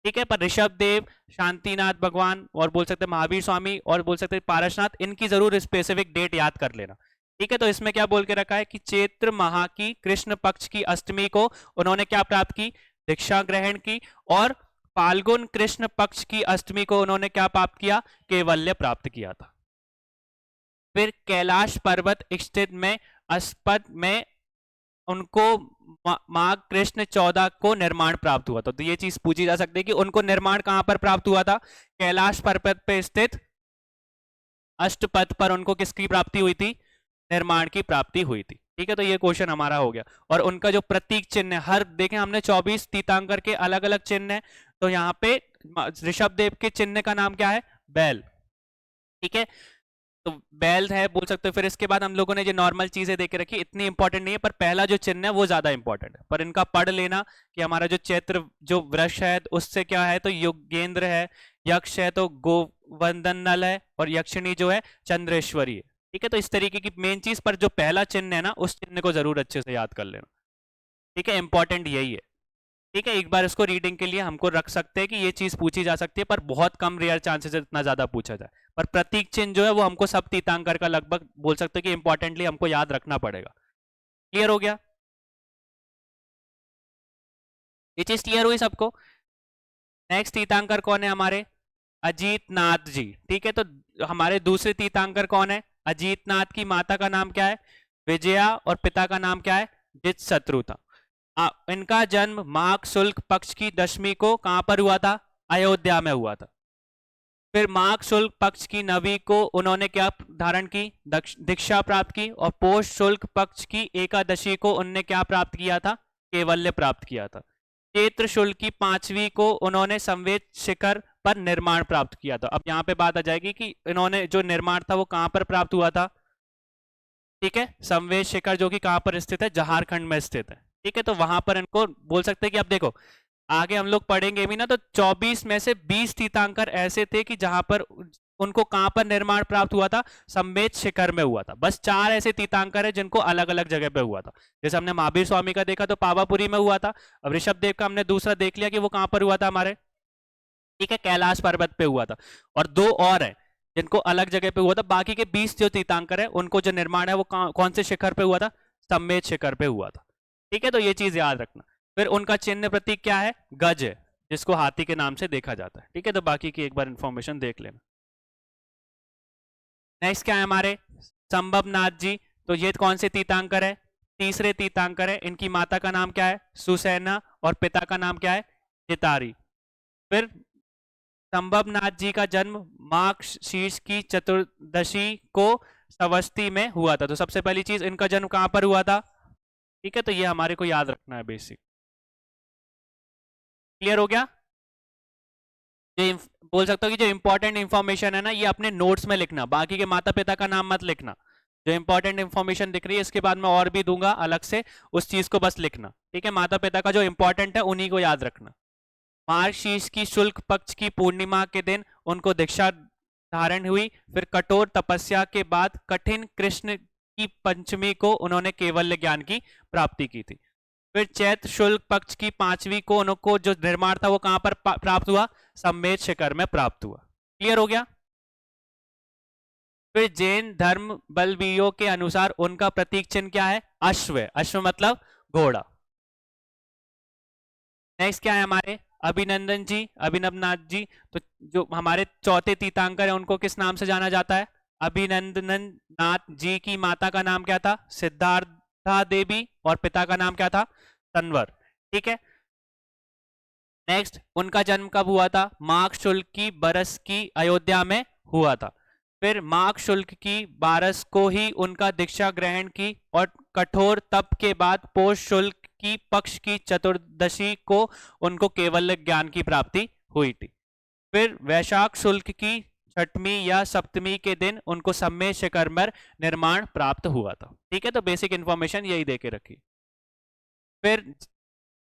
S1: ठीक है, पर ऋषभ देव, शांतिनाथ भगवान, और बोल सकते महावीर स्वामी, और बोल सकते पारसनाथ, इनकी जरूर स्पेसिफिक डेट याद कर लेना। ठीक है, तो इसमें क्या बोल के रखा है कि चैत्र माह की कृष्ण पक्ष की अष्टमी को उन्होंने क्या प्राप्त की, दीक्षा ग्रहण की, और फाल्गुन कृष्ण पक्ष की अष्टमी को उन्होंने क्या प्राप्त किया, कैवल्य प्राप्त किया था। फिर कैलाश पर्वत स्थित में अस्पद में उनको माघ कृष्ण 14 को निर्माण प्राप्त हुआ था। तो ये चीज पूछी जा सकती है कि उनको निर्माण कहां पर प्राप्त हुआ था, कैलाश पर्वत पे स्थित अष्टपद पर उनको किसकी प्राप्ति हुई थी, निर्माण की प्राप्ति हुई थी। ठीक है, तो ये क्वेश्चन हमारा हो गया। और उनका जो प्रतीक चिन्ह है, हर देखें हमने 24 तीर्थंकर के अलग अलग चिन्ह है, तो यहाँ पे ऋषभ देव के चिन्ह का नाम क्या है, बैल। ठीक है, तो बैल है बोल सकते हो। फिर इसके बाद हम लोगों ने जो नॉर्मल चीजें देके रखी, इतनी इंपॉर्टेंट नहीं है, पर पहला जो चिन्ह है वो ज्यादा इंपॉर्टेंट है, पर इनका पढ़ लेना कि हमारा जो चैत्र जो वृक्ष है उससे क्या है, तो योगेंद्र है, यक्ष है तो गोवर्धन नल है, और यक्षिणी जो है चंद्रेश्वरी है। ठीक है, तो इस तरीके की मेन चीज, पर जो पहला चिन्ह है ना उस चिन्ह को जरूर अच्छे से याद कर लेना। ठीक है, इंपॉर्टेंट यही है। ठीक है, एक बार इसको रीडिंग के लिए हमको रख सकते हैं कि ये चीज पूछी जा सकती है, पर बहुत कम रेयर चांसेस है इतना ज्यादा पूछा जाए। पर प्रतीक चिन्ह जो है वो हमको सब तीर्थंकर का लगभग बोल सकते हैं कि इंपॉर्टेंटली हमको याद रखना पड़ेगा। क्लियर हो गया, ये चीज क्लियर हुई सबको। नेक्स्ट तीर्थंकर कौन है हमारे, अजीत नाथ जी। ठीक है, तो हमारे दूसरे तीर्थंकर कौन है, अजीत नाथ की माता का नाम क्या है, विजया, और पिता का नाम क्या है, जित शत्रु था। इनका जन्म माघ शुल्क पक्ष की दशमी को कहां पर हुआ था, अयोध्या में हुआ था। फिर माघ शुल्क पक्ष की नवी को उन्होंने क्या धारण की, दीक्षा प्राप्त की, और पोष शुल्क पक्ष की एकादशी को उन्होंने क्या प्राप्त किया था, कैवल्य प्राप्त किया था। चैत्र शुल्क की 5वीं को उन्होंने संवेद शिखर पर निर्माण प्राप्त किया था। अब यहाँ पे बात आ जाएगी कि इन्होंने जो निर्माण था वो कहां पर प्राप्त हुआ था। ठीक है, संवेद शिखर जो कि कहां पर स्थित है, झारखंड में स्थित है। ठीक है, तो वहां पर इनको बोल सकते हैं कि अब देखो आगे हम लोग पढ़ेंगे भी ना, तो 24 में से 20 तीर्थंकर ऐसे थे कि जहां पर उनको कहां पर निर्माण प्राप्त हुआ था? सम्मेद शिखर में हुआ था। बस 4 ऐसे तीर्थंकर है जिनको अलग अलग जगह पे हुआ था। जैसे हमने महावीर स्वामी का देखा तो पावापुरी में हुआ था। अब ऋषभ देव का हमने दूसरा देख लिया कि वो कहां पर हुआ था हमारे, ठीक है, कैलाश पर्वत पे हुआ था। और 2 और है जिनको अलग जगह पे हुआ था। बाकी के 20 जो तीर्थंकर है उनको जो निर्माण है वो कौन से शिखर पे हुआ था? सम्मेद शिखर पे हुआ था। ठीक है, तो ये चीज याद रखना। फिर उनका चिन्ह प्रतीक क्या है? गज है, जिसको हाथी के नाम से देखा जाता है। ठीक है, तो बाकी की एक बार इंफॉर्मेशन देख लेना। नेक्स्ट क्या है हमारे? संभवनाथ जी। तो ये कौन से तीर्थंकर है? तीसरे तीर्थंकर है। इनकी माता का नाम क्या है? सुसैना। और पिता का नाम क्या है? हितारी। फिर संभवनाथ जी का जन्म माघ शीर्ष की चतुर्दशी को सवस्ती में हुआ था। तो सबसे पहली चीज, इनका जन्म कहां पर हुआ था? ठीक है, तो ये हमारे को याद रखना है बेसिक। क्लियर हो गया? जो बोल सकता हूँ कि जो इंपॉर्टेंट इंफॉर्मेशन है ना, ये अपने नोट्स में लिखना, बाकी के माता पिता का नाम मत लिखना। जो इंपॉर्टेंट इंफॉर्मेशन दिख रही है इसके बाद में और भी दूंगा अलग से, उस चीज को बस लिखना। ठीक है, माता पिता का जो इंपॉर्टेंट है उन्हीं को याद रखना। मार्गशीर्ष की शुक्ल पक्ष की पूर्णिमा के दिन उनको दीक्षा धारण हुई। फिर कठोर तपस्या के बाद कठिन कृष्ण की पंचमी को उन्होंने केवल्य ज्ञान की प्राप्ति की थी। फिर चैत्र शुल्क पक्ष की 5वीं को उनको जो निर्माण था वो कहां पर प्राप्त हुआ? सम्मेद शिखर में प्राप्त हुआ। क्लियर हो गया? फिर जैन धर्म बलबीयों के अनुसार उनका प्रतीक चिन्ह क्या है? अश्व है। अश्व मतलब घोड़ा। नेक्स्ट क्या है हमारे? अभिनंदन जी, अभिनवनाथ जी। तो जो हमारे चौथे तीर्थंकर है उनको किस नाम से जाना जाता है? अभिनंदन नाथ जी की माता का नाम क्या था? सिद्धार्था देवी। और पिता का नाम क्या था? तन्वर। ठीक है, नेक्स्ट उनका जन्म कब हुआ था? माघ शुल्क की बरस की अयोध्या में हुआ था। फिर माघ शुल्क की 12 को ही उनका दीक्षा ग्रहण की और कठोर तप के बाद पौष शुल्क की पक्ष की चतुर्दशी को उनको केवल ज्ञान की प्राप्ति हुई थी। फिर वैशाख शुल्क की 6वीं या 7वीं के दिन उनको सम्मेद शिखर में निर्माण प्राप्त हुआ था। ठीक है, तो बेसिक इंफॉर्मेशन यही दे के रखी। फिर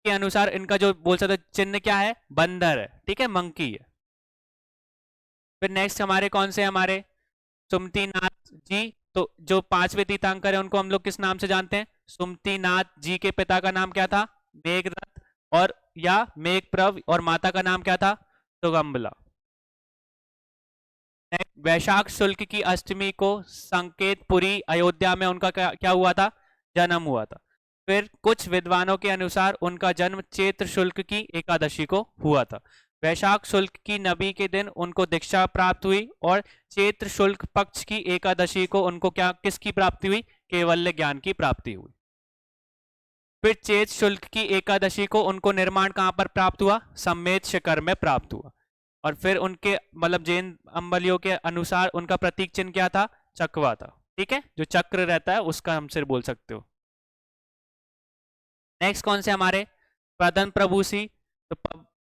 S1: के अनुसार इनका जो बोल सकते चिन्ह क्या है? बंदर है। ठीक है, मंकी है। फिर नेक्स्ट हमारे कौन से हमारे? सुमतिनाथ जी। तो जो 5वें तीर्थंकर है उनको हम लोग किस नाम से जानते हैं? सुमतिनाथ जी के पिता का नाम क्या था? मेघदत्त और या मेघप्रभ। और माता का नाम क्या था? सुगंबला। वैशाख शुल्क की अष्टमी को संकेतपुरी अयोध्या में उनका क्या हुआ था? जन्म हुआ था। फिर कुछ विद्वानों के अनुसार उनका जन्म चैत्र शुल्क की एकादशी को हुआ था। वैशाख शुल्क की नबी के दिन उनको दीक्षा प्राप्त हुई और चैत्र शुल्क पक्ष की एकादशी को उनको क्या किसकी प्राप्ति हुई? केवल्य ज्ञान की प्राप्ति हुई। फिर चैत्र शुल्क की एकादशी को उनको निर्माण कहां पर प्राप्त हुआ? सम्मेद शिखर में प्राप्त हुआ। और फिर उनके मतलब जैन अंबलियों के अनुसार उनका प्रतीक चिन्ह क्या था? चकवा था। ठीक है, जो चक्र रहता है उसका हम सिर बोल सकते हो। नेक्स्ट कौन से हमारे? प्रदम प्रभु सी। तो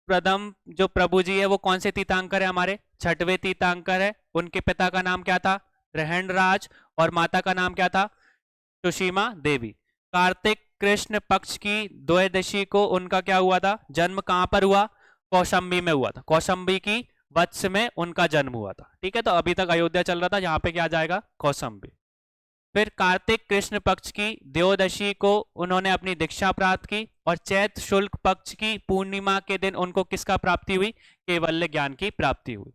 S1: प्रदम जो प्रभु जी है वो कौन से तीर्थंकर है हमारे? 6वें तीर्थंकर है। उनके पिता का नाम क्या था? ग्रहणराज। और माता का नाम क्या था? सुषिमा देवी। कार्तिक कृष्ण पक्ष की द्वादशी को उनका क्या हुआ था? जन्म कहां पर हुआ? कौशंबी में हुआ था। कौशंबी की वत्स में उनका जन्म हुआ था। ठीक है, तो अभी तक अयोध्या चल रहा था, यहाँ पे क्या आ जाएगा? कौशंबी। फिर कार्तिक कृष्ण पक्ष की द्वादशी को उन्होंने अपनी दीक्षा प्राप्त की और चैत्र शुल्क पक्ष की पूर्णिमा के दिन उनको किसका प्राप्ति हुई? केवल्य ज्ञान की प्राप्ति हुई।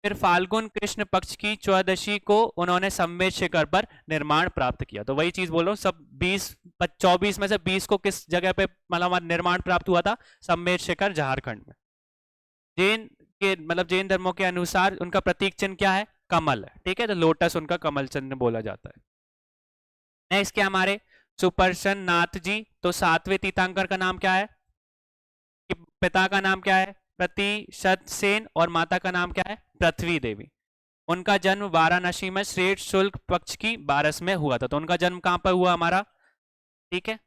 S1: फिर फाल्गुन कृष्ण पक्ष की 14 को उन्होंने सम्मेद शिखर पर निर्माण प्राप्त किया। तो वही चीज बोल रहा हूँ, सब 24 में से 20 को किस जगह पे मतलब निर्माण प्राप्त हुआ था? सम्मेद शिखर झारखंड में। जैन के मतलब जैन धर्मों के अनुसार उनका प्रतीक चिन्ह क्या है? कमल है। ठीक है, तो लोटस उनका कमल चिन्ह बोला जाता है। नेक्स्ट क्या हमारे? सुपर्शन नाथ जी। तो 7वें तीर्थंकर का नाम क्या है? पिता का नाम क्या है? प्रतिशत सेन। और माता का नाम क्या है? पृथ्वी देवी। उनका जन्म वाराणसी में श्रेष्ठ शुल्क पक्ष की 12 में हुआ था। तो उनका जन्म कहां पर हुआ हमारा? ठीक है,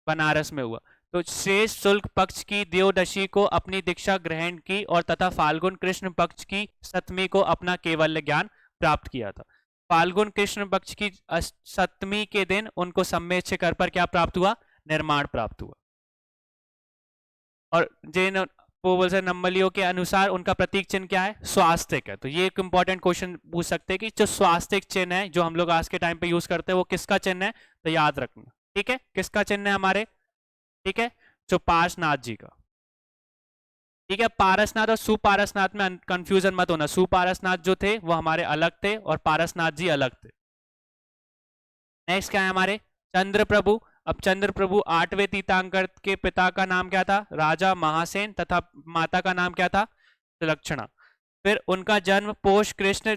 S1: बनारस में हुआ। तो श्रेष्ठ शुल्क पक्ष की द्वादशी को अपनी दीक्षा ग्रहण की और तथा फाल्गुन कृष्ण पक्ष की 7वीं को अपना केवल्य ज्ञान प्राप्त किया था। फाल्गुन कृष्ण पक्ष की 7वीं के दिन उनको सम्मेद शिखर पर क्या प्राप्त हुआ? निर्माण प्राप्त हुआ। और जैन वो बोल सकते नम्बलियों के अनुसार उनका प्रतीक चिन्ह क्या है, स्वास्तिक है। तो ये एक इंपॉर्टेंट क्वेश्चन पूछ सकते हैं कि जो स्वास्तिक चिन्ह है जो हम लोग आज के टाइम पे यूज करते हैं वो किसका चिन्ह है, तो याद रखना। ठीक है, किसका चिन्ह है हमारे, ठीक है, जो पार्श्वनाथ जी का। ठीक है, पारसनाथ और सुपारसनाथ में कंफ्यूजन मत होना, सुपारसनाथ जो थे वो हमारे अलग थे और पारसनाथ जी अलग थे। नेक्स्ट क्या है हमारे, चंद्र प्रभु। अब चंद्र प्रभु 8वें तीर्थंकर के पिता का नाम क्या था, राजा महासेन, तथा माता का नाम क्या था, सुलक्षणा। फिर उनका जन्म पोष कृष्ण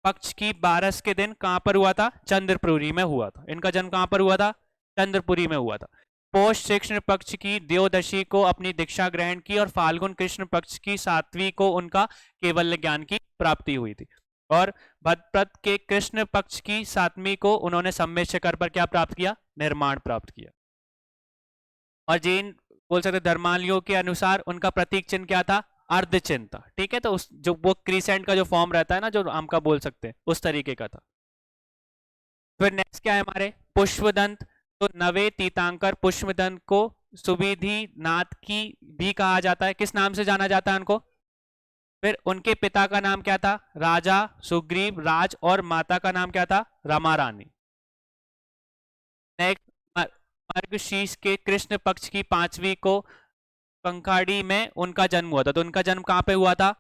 S1: पक्ष की 12 के दिन कहां पर हुआ था, चंद्रपुरी में हुआ था। इनका जन्म कहां पर हुआ था, चंद्रपुरी में हुआ था। पोष कृष्ण पक्ष की द्वादशी को अपनी दीक्षा ग्रहण की और फाल्गुन कृष्ण पक्ष की 7वीं को उनका केवल्य ज्ञान की प्राप्ति हुई थी। और भद्रपद के कृष्ण पक्ष की 7वीं को उन्होंने सम्यक शिखर पर क्या प्राप्त किया, निर्माण प्राप्त किया। और जैन बोल सकते धर्मालियों के अनुसार उनका प्रतीक चिन्ह क्या था, अर्ध चिन्ह था। ठीक है, तो उस जो वो क्रीसेंट का जो फॉर्म रहता है ना, जो आम का बोल सकते हैं, उस तरीके का था। फिर नेक्स्ट क्या है हमारे, पुष्पदंत। तो नवे तीर्थंकर पुष्पदंत को सुविधि नाथ की भी कहा जाता है, किस नाम से जाना जाता है उनको। फिर उनके पिता का नाम क्या था, राजा सुग्रीव राज, और माता का नाम क्या था, रमा रानी। नेक्स्ट, मार्गशीर्ष के कृष्ण पक्ष की 5वीं को कंकाड़ी में उनका जन्म हुआ था। तो उनका जन्म कहाँ पे हुआ था,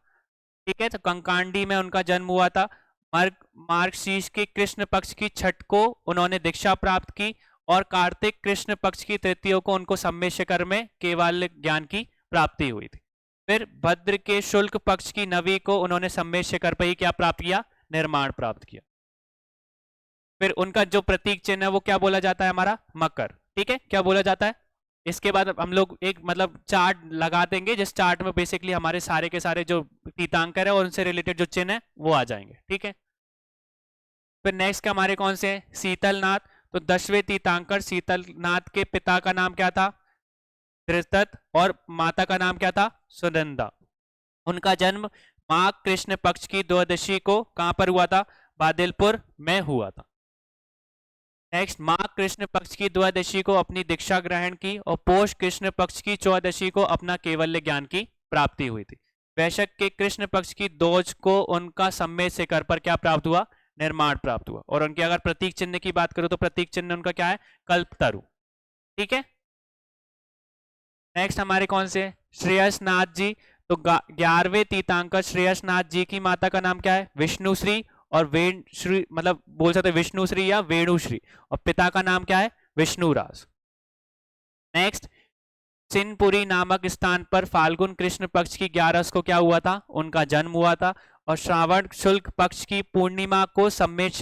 S1: ठीक है, तो कंकांडी में उनका जन्म हुआ था। मार्गशीर्ष के कृष्ण पक्ष की 6 को उन्होंने दीक्षा प्राप्त की और कार्तिक कृष्ण पक्ष की 3 को उनको सम्यक शिखर में केवल ज्ञान की प्राप्ति हुई थी। फिर भद्र के शुल्क पक्ष की 9वीं को उन्होंने सम्यक शिखर पर ही क्या प्राप्त किया, निर्माण प्राप्त किया। फिर उनका जो प्रतीक चिन्ह है वो क्या बोला जाता है, हमारा मकर। ठीक है, क्या बोला जाता है। इसके बाद हम लोग एक मतलब चार्ट लगा देंगे, जिस चार्ट में बेसिकली हमारे सारे के सारे जो तीर्थंकर है और उनसे रिलेटेड जो चिन्ह है वो आ जाएंगे। ठीक है, फिर नेक्स्ट का हमारे कौन से हैं, शीतलनाथ। तो 10वें तीर्थंकर शीतलनाथ के पिता का नाम क्या था, धृतदत्त, और माता का नाम क्या था, सुनंदा। उनका जन्म माघ कृष्ण पक्ष की 12 को कहां पर हुआ था, बादलपुर में हुआ था। नेक्स्ट, माघ कृष्ण पक्ष की 12 को अपनी दीक्षा ग्रहण की और पोष कृष्ण पक्ष की 14 को अपना केवल्य ज्ञान की प्राप्ति हुई थी। वैशाख के कृष्ण पक्ष की 2 को उनका सम्यक शिखर पर क्या प्राप्त हुआ, निर्माण प्राप्त हुआ। और उनके अगर प्रतीक चिन्ह की बात करूं तो प्रतीक चिन्ह उनका क्या है, कल्पतरु। ठीक है, नेक्स्ट हमारे कौन से, श्रेयस नाथ जी। तो 11वें तीर्थंकर श्रेयस नाथ जी की माता का नाम क्या है, विष्णुश्री, और वेणुश्री, मतलब बोल सकते विष्णुश्री या वेणुश्री, और पिता का नाम क्या है, विष्णुराज। नेक्स्ट, सिनपुरी नामक स्थान पर फाल्गुन कृष्ण पक्ष की 11 को क्या हुआ था, उनका जन्म हुआ था। और श्रावण शुल्क पक्ष की पूर्णिमा को सम्यक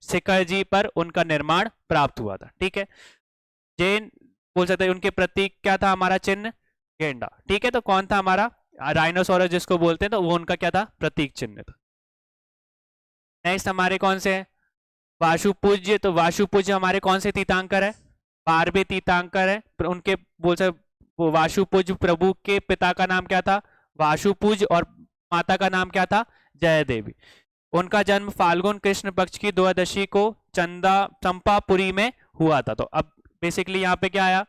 S1: शिखर जी पर उनका निर्माण प्राप्त हुआ था। ठीक है, जैन बोल सकते हैं उनके प्रतीक क्या था, हमारा चिन्ह गेंडा। ठीक है, तो कौन था हमारा, राइनोसोरस जिसको बोलते हैं, तो वो उनका क्या था, प्रतीक चिन्ह था। नेक्स्ट हमारे कौन से हैं, वाशुपूज्य। तो वाशुपूज्य हमारे कौन से तीर्थंकर है, 12वें तीर्थंकर है। उनके बोल सकते वाशुपूज्य प्रभु के पिता का नाम क्या था, वाशुपूज्य, और माता का नाम क्या था, जय देवी। उनका जन्म फाल्गुन कृष्ण पक्ष की 12 को चंपापुरी में हुआ था। तो अब बेसिकली यहाँ पे क्या आया,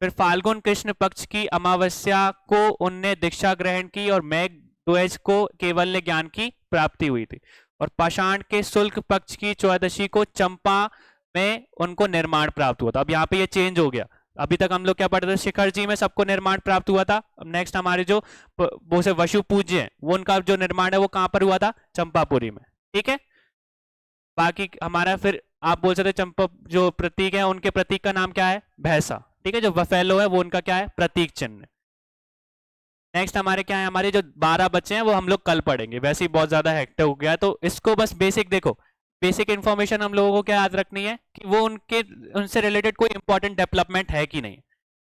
S1: फिर फाल्गुन कृष्ण पक्ष की अमावस्या को उनने दीक्षा ग्रहण की और मेघ द्विज को केवल्य ज्ञान की प्राप्ति हुई थी। और पाषाण के शुल्क पक्ष की 14 को चंपा में उनको निर्माण प्राप्त हुआ था। अब यहाँ पे ये चेंज हो गया, अभी तक हम लोग क्या पढ़ते थे, शिखर जी में सबको निर्माण प्राप्त हुआ था। अब नेक्स्ट हमारे जो वो से वशु पूज्य हैं, वो उनका जो निर्माण है वो कहां पर हुआ था, चंपापुरी में। ठीक है, बाकी हमारा फिर आप बोल सकते चंपा जो प्रतीक है उनके प्रतीक का नाम क्या है, भैंसा। ठीक है, जो बफेलो है वो उनका क्या है, प्रतीक चिन्ह। नेक्स्ट हमारे क्या है, हमारे जो 12 बच्चे हैं वो हम लोग कल पढ़ेंगे, वैसे ही बहुत ज्यादा हेक्टिक हो गया, तो इसको बस बेसिक देखो, बेसिक इन्फॉर्मेशन हम लोगों को क्या याद रखनी है कि वो उनसे रिलेटेड कोई इंपॉर्टेंट डेवलपमेंट है कि नहीं।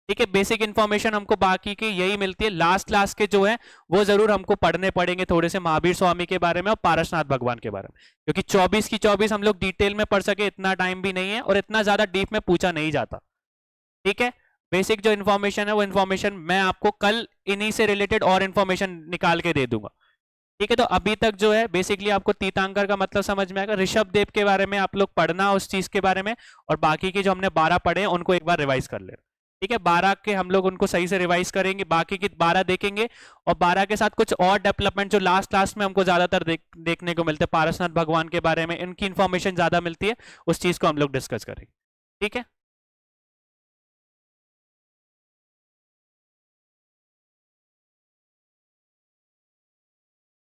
S1: ठीक है, बेसिक इन्फॉर्मेशन हमको बाकी की यही मिलती है। लास्ट क्लास के जो है वो जरूर हमको पढ़ने पड़ेंगे थोड़े से, महावीर स्वामी के बारे में और पारसनाथ भगवान के बारे में, क्योंकि 24 की 24 हम लोग डिटेल में पढ़ सके इतना टाइम भी नहीं है और इतना ज्यादा डीप में पूछा नहीं जाता। ठीक है, बेसिक जो इन्फॉर्मेशन है वो इन्फॉर्मेशन मैं आपको कल इन्हीं से रिलेटेड और इन्फॉर्मेशन निकाल के दे दूंगा। ठीक है, तो अभी तक जो है बेसिकली आपको तीर्थंकर का मतलब समझ में आएगा। ऋषभ देव के बारे में आप लोग पढ़ना उस चीज के बारे में, और बाकी के जो हमने 12 पढ़े हैं उनको एक बार रिवाइज कर लेना। ठीक है, 12 के हम लोग उनको सही से रिवाइज करेंगे, बाकी की 12 देखेंगे, और 12 के साथ कुछ और डेवलपमेंट जो लास्ट में हमको ज्यादातर देखने को मिलते हैं, पारसनाथ भगवान के बारे में इनकी इंफॉर्मेशन ज्यादा मिलती है, उस चीज को हम लोग डिस्कस करेंगे। ठीक है,